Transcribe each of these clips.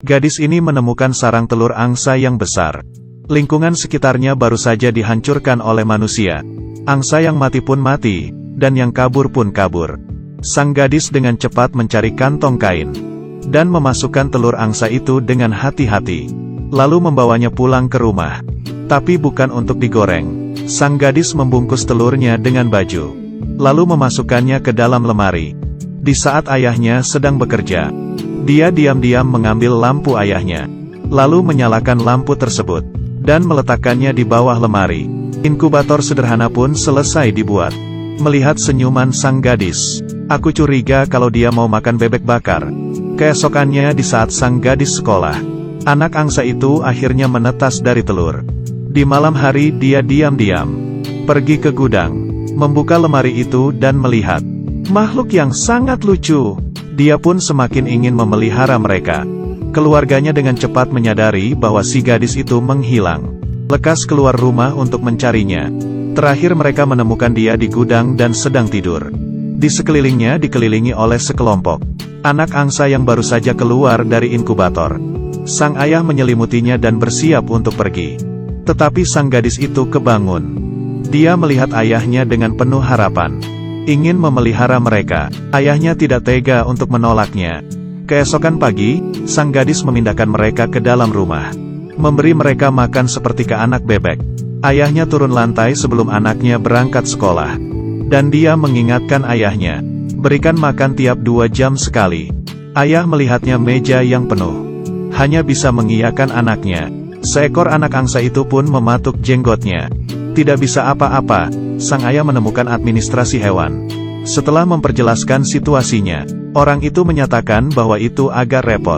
Gadis ini menemukan sarang telur angsa yang besar. Lingkungan sekitarnya baru saja dihancurkan oleh manusia. Angsa yang mati pun mati, dan yang kabur pun kabur. Sang gadis dengan cepat mencari kantong kain, dan memasukkan telur angsa itu dengan hati-hati. Lalu membawanya pulang ke rumah. Tapi bukan untuk digoreng. Sang gadis membungkus telurnya dengan baju, lalu memasukkannya ke dalam lemari. Di saat ayahnya sedang bekerja, dia diam-diam mengambil lampu ayahnya, lalu menyalakan lampu tersebut, dan meletakkannya di bawah lemari. Inkubator sederhana pun selesai dibuat. Melihat senyuman sang gadis, aku curiga kalau dia mau makan bebek bakar. Keesokannya di saat sang gadis sekolah, anak angsa itu akhirnya menetas dari telur. Di malam hari dia diam-diam pergi ke gudang, membuka lemari itu dan melihat makhluk yang sangat lucu. Dia pun semakin ingin memelihara mereka. Keluarganya dengan cepat menyadari bahwa si gadis itu menghilang. Lekas keluar rumah untuk mencarinya. Terakhir mereka menemukan dia di gudang dan sedang tidur. Di sekelilingnya dikelilingi oleh sekelompok anak angsa yang baru saja keluar dari inkubator. Sang ayah menyelimutinya dan bersiap untuk pergi. Tetapi sang gadis itu kebangun. Dia melihat ayahnya dengan penuh harapan, ingin memelihara mereka. Ayahnya tidak tega untuk menolaknya. Keesokan pagi, sang gadis memindahkan mereka ke dalam rumah, memberi mereka makan seperti ke anak bebek. Ayahnya turun lantai sebelum anaknya berangkat sekolah, dan dia mengingatkan ayahnya, berikan makan tiap 2 jam sekali. Ayah melihatnya meja yang penuh, hanya bisa mengiyakan anaknya. Seekor anak angsa itu pun mematuk jenggotnya. Tidak bisa apa-apa, sang ayah menemukan administrasi hewan. Setelah memperjelaskan situasinya, orang itu menyatakan bahwa itu agak repot,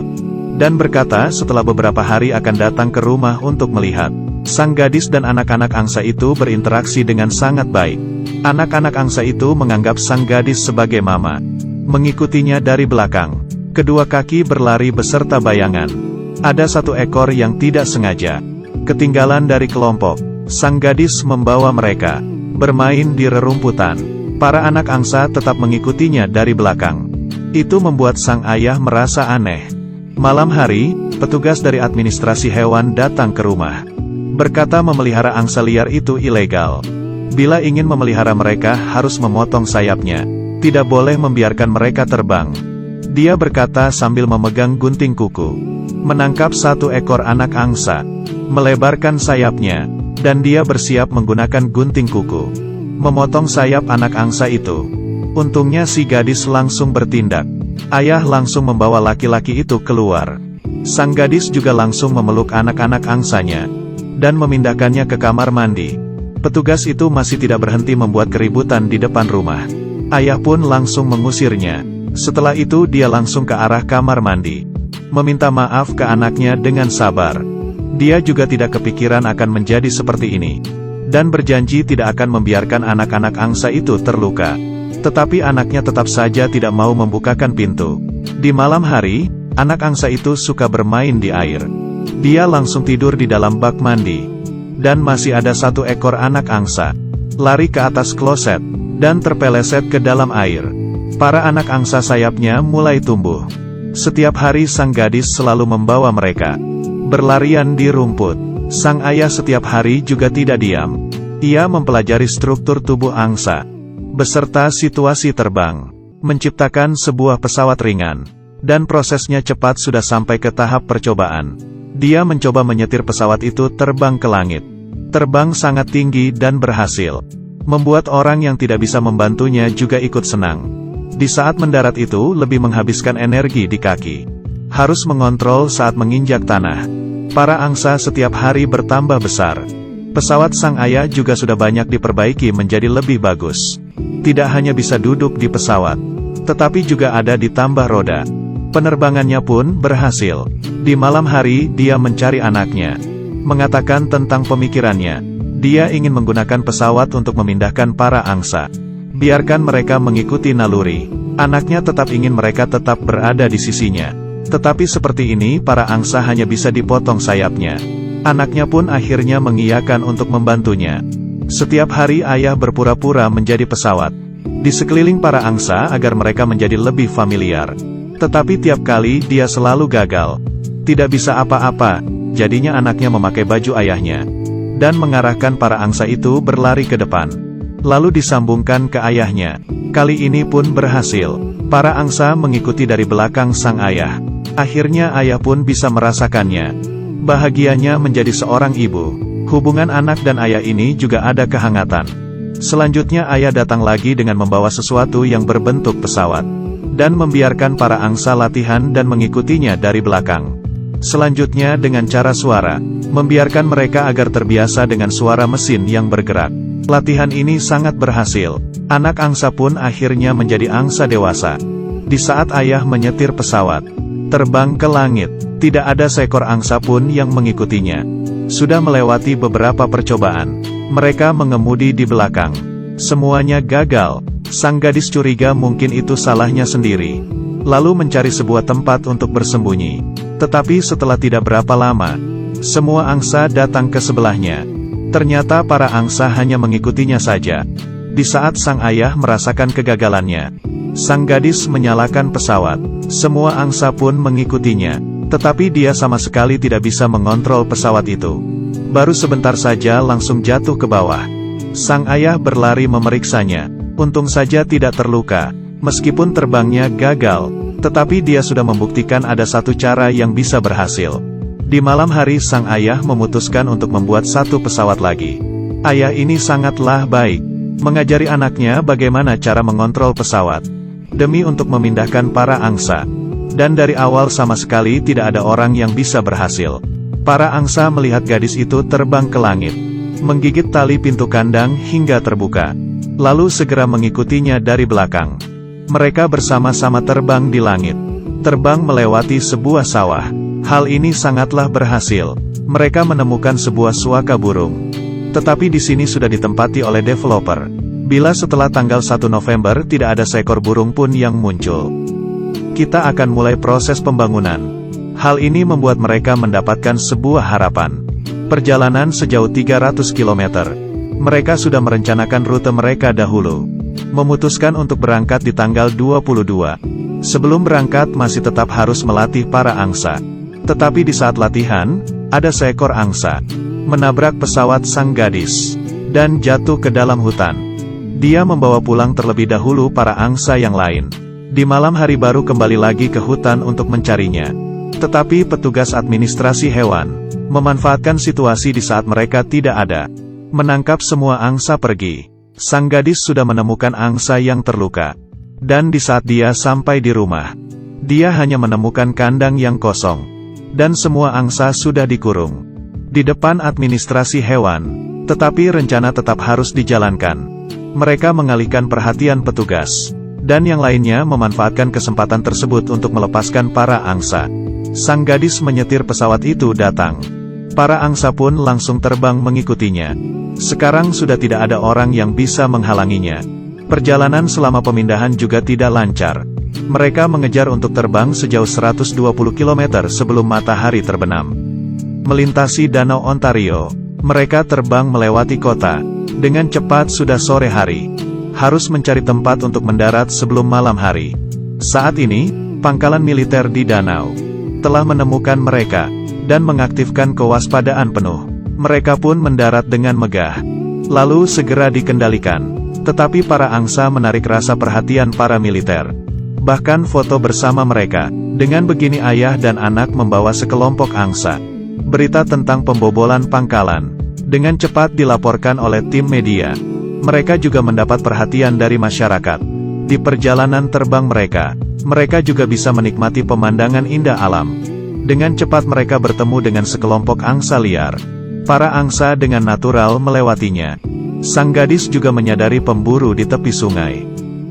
dan berkata setelah beberapa hari akan datang ke rumah untuk melihat. Sang gadis dan anak-anak angsa itu berinteraksi dengan sangat baik. Anak-anak angsa itu menganggap sang gadis sebagai mama, mengikutinya dari belakang. Kedua kaki berlari beserta bayangan. Ada 1 ekor yang tidak sengaja ketinggalan dari kelompok. Sang gadis membawa mereka bermain di rerumputan. Para anak angsa tetap mengikutinya dari belakang. Itu membuat sang ayah merasa aneh. Malam hari, petugas dari administrasi hewan datang ke rumah. Berkata memelihara angsa liar itu ilegal. Bila ingin memelihara mereka harus memotong sayapnya. Tidak boleh membiarkan mereka terbang. Dia berkata sambil memegang gunting kuku. Menangkap 1 ekor anak angsa, melebarkan sayapnya, dan dia bersiap menggunakan gunting kuku, memotong sayap anak angsa itu. Untungnya si gadis langsung bertindak. Ayah langsung membawa laki-laki itu keluar. Sang gadis juga langsung memeluk anak-anak angsanya, dan memindahkannya ke kamar mandi. Petugas itu masih tidak berhenti membuat keributan di depan rumah. Ayah pun langsung mengusirnya. Setelah itu dia langsung ke arah kamar mandi, meminta maaf ke anaknya dengan sabar. Dia juga tidak kepikiran akan menjadi seperti ini, dan berjanji tidak akan membiarkan anak-anak angsa itu terluka. Tetapi anaknya tetap saja tidak mau membukakan pintu. Di malam hari, anak angsa itu suka bermain di air. Dia langsung tidur di dalam bak mandi. Dan masih ada 1 ekor anak angsa lari ke atas kloset, dan terpeleset ke dalam air. Para anak angsa sayapnya mulai tumbuh. Setiap hari sang gadis selalu membawa mereka berlarian di rumput. Sang ayah setiap hari juga tidak diam. Ia mempelajari struktur tubuh angsa, beserta situasi terbang, menciptakan sebuah pesawat ringan. Dan prosesnya cepat sudah sampai ke tahap percobaan. Dia mencoba menyetir pesawat itu terbang ke langit. Terbang sangat tinggi dan berhasil. Membuat orang yang tidak bisa membantunya juga ikut senang. Di saat mendarat itu lebih menghabiskan energi di kaki. Harus mengontrol saat menginjak tanah. Para angsa setiap hari bertambah besar. Pesawat sang ayah juga sudah banyak diperbaiki menjadi lebih bagus. Tidak hanya bisa duduk di pesawat, tetapi juga ada ditambah roda. Penerbangannya pun berhasil. Di malam hari dia mencari anaknya, mengatakan tentang pemikirannya. Dia ingin menggunakan pesawat untuk memindahkan para angsa. Biarkan mereka mengikuti naluri. Anaknya tetap ingin mereka tetap berada di sisinya. Tetapi seperti ini para angsa hanya bisa dipotong sayapnya. Anaknya pun akhirnya mengiyakan untuk membantunya. Setiap hari ayah berpura-pura menjadi pesawat di sekeliling para angsa agar mereka menjadi lebih familiar. Tetapi tiap kali dia selalu gagal. Tidak bisa apa-apa, jadinya anaknya memakai baju ayahnya. Dan mengarahkan para angsa itu berlari ke depan. Lalu disambungkan ke ayahnya. Kali ini pun berhasil. Para angsa mengikuti dari belakang sang ayah. Akhirnya ayah pun bisa merasakannya. Bahagianya menjadi seorang ibu. Hubungan anak dan ayah ini juga ada kehangatan. Selanjutnya ayah datang lagi dengan membawa sesuatu yang berbentuk pesawat. Dan membiarkan para angsa latihan dan mengikutinya dari belakang. Selanjutnya dengan cara suara, membiarkan mereka agar terbiasa dengan suara mesin yang bergerak. Latihan ini sangat berhasil. Anak angsa pun akhirnya menjadi angsa dewasa. Di saat ayah menyetir pesawat, terbang ke langit, tidak ada seekor angsa pun yang mengikutinya. Sudah melewati beberapa percobaan. Mereka mengemudi di belakang. Semuanya gagal. Sang gadis curiga mungkin itu salahnya sendiri. Lalu mencari sebuah tempat untuk bersembunyi. Tetapi setelah tidak berapa lama, semua angsa datang ke sebelahnya. Ternyata para angsa hanya mengikutinya saja. Di saat sang ayah merasakan kegagalannya, sang gadis menyalakan pesawat. Semua angsa pun mengikutinya. Tetapi dia sama sekali tidak bisa mengontrol pesawat itu. Baru sebentar saja langsung jatuh ke bawah. Sang ayah berlari memeriksanya. Untung saja tidak terluka. Meskipun terbangnya gagal, tetapi dia sudah membuktikan ada satu cara yang bisa berhasil. Di malam hari sang ayah memutuskan untuk membuat satu pesawat lagi. Ayah ini sangatlah baik. Mengajari anaknya bagaimana cara mengontrol pesawat. Demi untuk memindahkan para angsa. Dan dari awal sama sekali tidak ada orang yang bisa berhasil. Para angsa melihat gadis itu terbang ke langit. Menggigit tali pintu kandang hingga terbuka. Lalu segera mengikutinya dari belakang. Mereka bersama-sama terbang di langit. Terbang melewati sebuah sawah. Hal ini sangatlah berhasil. Mereka menemukan sebuah suaka burung. Tetapi di sini sudah ditempati oleh developer. Bila setelah tanggal 1 November tidak ada seekor burung pun yang muncul, kita akan mulai proses pembangunan. Hal ini membuat mereka mendapatkan sebuah harapan. Perjalanan sejauh 300 km. Mereka sudah merencanakan rute mereka dahulu. Memutuskan untuk berangkat di tanggal 22. Sebelum berangkat masih tetap harus melatih para angsa. Tetapi di saat latihan, ada seekor angsa menabrak pesawat sang gadis dan jatuh ke dalam hutan. Dia membawa pulang terlebih dahulu para angsa yang lain. Di malam hari baru kembali lagi ke hutan untuk mencarinya. Tetapi petugas administrasi hewan memanfaatkan situasi di saat mereka tidak ada. Menangkap semua angsa pergi. Sang gadis sudah menemukan angsa yang terluka. Dan di saat dia sampai di rumah, dia hanya menemukan kandang yang kosong. Dan semua angsa sudah dikurung di depan administrasi hewan. Tetapi rencana tetap harus dijalankan. Mereka mengalihkan perhatian petugas. Dan yang lainnya memanfaatkan kesempatan tersebut untuk melepaskan para angsa. Sang gadis menyetir pesawat itu datang. Para angsa pun langsung terbang mengikutinya. Sekarang sudah tidak ada orang yang bisa menghalanginya. Perjalanan selama pemindahan juga tidak lancar. Mereka mengejar untuk terbang sejauh 120 km sebelum matahari terbenam. Melintasi Danau Ontario, mereka terbang melewati kota. Dengan cepat sudah sore hari. Harus mencari tempat untuk mendarat sebelum malam hari. Saat ini, pangkalan militer di danau telah menemukan mereka dan mengaktifkan kewaspadaan penuh. Mereka pun mendarat dengan megah. Lalu segera dikendalikan. Tetapi para angsa menarik rasa perhatian para militer. Bahkan foto bersama mereka. Dengan begini ayah dan anak membawa sekelompok angsa. Berita tentang pembobolan pangkalan dengan cepat dilaporkan oleh tim media. Mereka juga mendapat perhatian dari masyarakat. Di perjalanan terbang mereka juga bisa menikmati pemandangan indah alam. Dengan cepat mereka bertemu dengan sekelompok angsa liar. Para angsa dengan natural melewatinya. Sang gadis juga menyadari pemburu di tepi sungai.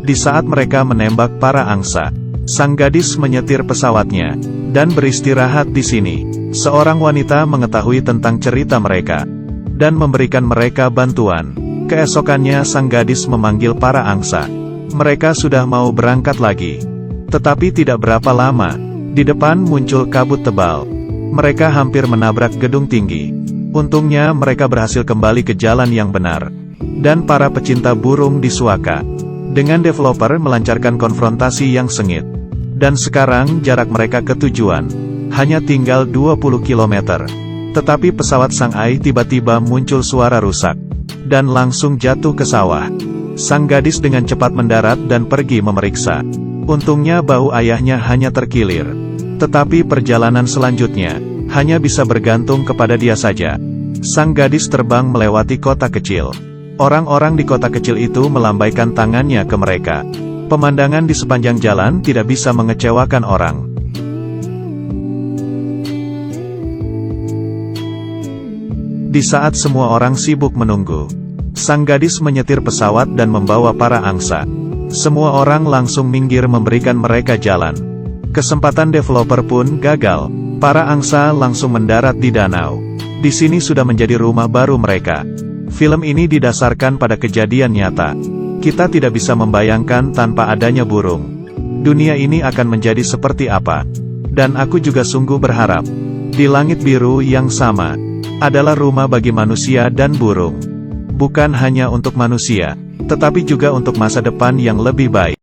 Di saat mereka menembak para angsa, sang gadis menyetir pesawatnya dan beristirahat di sini. Seorang wanita mengetahui tentang cerita mereka dan memberikan mereka bantuan. Keesokannya sang gadis memanggil para angsa. Mereka sudah mau berangkat lagi. Tetapi tidak berapa lama, di depan muncul kabut tebal. Mereka hampir menabrak gedung tinggi. Untungnya mereka berhasil kembali ke jalan yang benar. Dan para pecinta burung disuaka. Dengan developer melancarkan konfrontasi yang sengit. Dan sekarang jarak mereka ke tujuan Hanya tinggal 20 km. Tetapi pesawat Sang Ai tiba-tiba muncul suara rusak. Dan langsung jatuh ke sawah. Sang gadis dengan cepat mendarat dan pergi memeriksa. Untungnya bau ayahnya hanya terkilir. Tetapi perjalanan selanjutnya, hanya bisa bergantung kepada dia saja. Sang gadis terbang melewati kota kecil. Orang-orang di kota kecil itu melambaikan tangannya ke mereka. Pemandangan di sepanjang jalan tidak bisa mengecewakan orang. Di saat semua orang sibuk menunggu, sang gadis menyetir pesawat dan membawa para angsa. Semua orang langsung minggir memberikan mereka jalan. Kesempatan developer pun gagal. Para angsa langsung mendarat di danau. Di sini sudah menjadi rumah baru mereka. Film ini didasarkan pada kejadian nyata. Kita tidak bisa membayangkan tanpa adanya burung. Dunia ini akan menjadi seperti apa. Dan aku juga sungguh berharap, di langit biru yang sama, adalah rumah bagi manusia dan burung. Bukan hanya untuk manusia, tetapi juga untuk masa depan yang lebih baik.